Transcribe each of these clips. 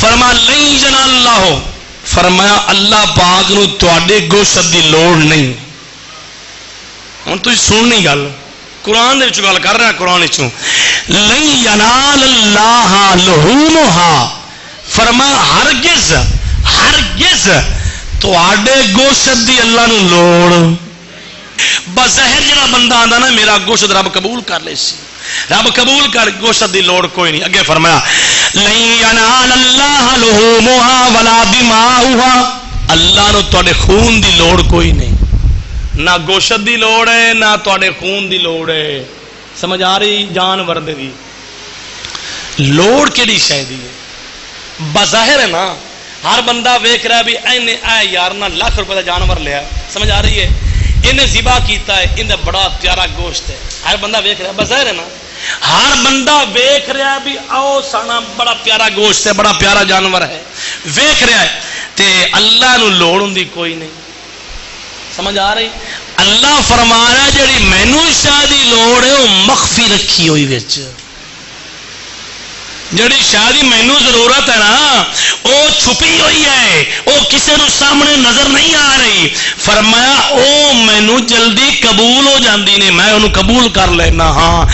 فرمایا لن ینال اللہ، فرمایا اللہ پاک نو تواڈے گوشت دی لوڑ نہیں. ہن تسی سننی گل قرآن دے وچ گل کر رہا، قرآن وچوں لن ینال اللہ لحومھا، فرمایا ہرگز ہرگز تواڈے گوشت دی اللہ نو لوڑ. بظاہر جڑا بندہ آندا نا میرا گوشت رب قبول کر لے سی، رب قبول کر، گوشت دی لوڑ کوئی نہیں. اگے فرمایا لن ینال اللہ لحومھا ولا دماؤھا، اللہ نو تواڈے خون دی لوڑ کوئی نہیں، نہ گوشت دی لوڑ ہے نہ تواڈے خون دی لوڑ ہے. سمجھ آ رہی؟ جانور دی لوڑ کیڑی شے دی ہے؟ بظاہر ہے نا، ہر بندہ ویکھ رہا بھی اینے اے یار نہ لاکھ روپے دا جانور لیا، سمجھ آ رہی ہے، انہیں ذبح کیتا ہے، اندر بڑا پیارا گوشت ہے، ہر بندہ ویکھ رہا ہے، بظاہر ہے نا، ہر بندہ ویکھ رہا بھی آؤ سانا بڑا پیارا گوشت ہے، بڑا پیارا جانور ہے، ویکھ رہا ہے، تے اللہ نو لوڑ ہوندی کوئی نہیں. سمجھ آ رہی؟ اللہ فرما رہا جڑی مینوں شاہ دی لوڑ ہے وہ مخفی رکھی ہوئی وچ، جڑی شاہ دی مینوں ضرورت ہے نا وہ چھپی ہوئی ہے، وہ کسی نو سامنے نظر نہیں آ رہی. فرمایا او مینوں جلدی قبول ہو جاندی نے، میں انہوں قبول کر لینا. ہاں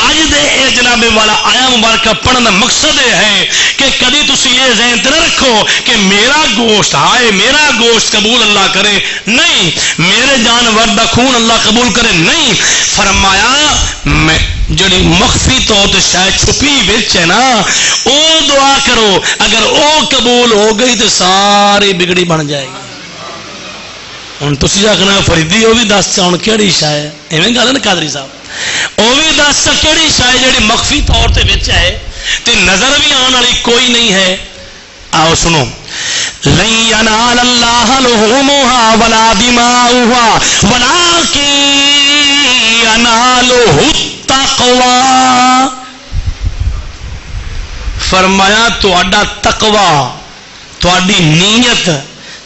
اج دے اے جناب والا آیا مبارکہ پڑھن دا مقصد یہ ہے کہ کدی تسی یہ ذہن تے نہ رکھو کہ میرا گوشت ہائے میرا گوشت قبول اللہ کرے، نہیں، میرے جانور دا خون اللہ قبول کرے، نہیں. فرمایا میں جڑی مخفی طور تے شاید چھپی وچ ہے نا او دعا کرو، اگر او قبول ہو گئی تو ساری بگڑی بن جائے گی. ہن تسی آکھنا فریدی او بھی دس ہن کیڑی شے ہے، ایویں گل ہے نا قادری صاحب، او بھی دس کیڑی شے جڑی مخفی طور تے وچ ہے تے نظر بھی آن والی کوئی نہیں ہے. آؤ سنو، لن ینال اللہ لحومھا ولا دماؤھا ولکن ینالہ التقوی. فرمایا تہاڈا تقوی، تہاڈی نیت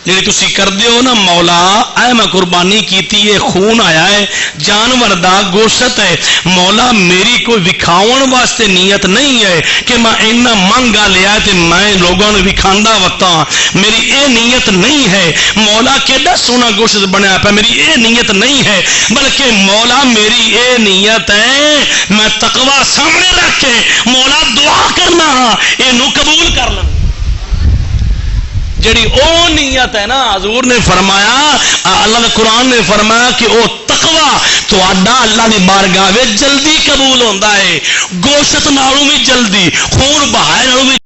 جی تھی کرتے ہو نا، مولا اے میں قربانی کیتی ہے، خون آیا ہے، جانور دا گوشت ہے، مولا میری کوئی وکھاؤن واسطے نیت نہیں ہے کہ میں اینا مہنگا لیا تے میں لوگوں نے وکھاندا وتا، میری اے نیت نہیں ہے. مولا کیڈا سونا گوشت بنیا پیا، میری اے نیت نہیں ہے، بلکہ مولا میری اے نیت ہے میں تقوی سامنے رکھ کے مولا دعا کرنا اینو قبول کرنا. جڑی او نیت ہے نا، حضور نے فرمایا، اللہ نے قرآن نے فرمایا کہ او تقوی تہاڈا اللہ دی بارگاہ وچ جلدی قبول ہوندا ہے، گوشت نالوں بھی جلدی، خون بہائے نالوں بھی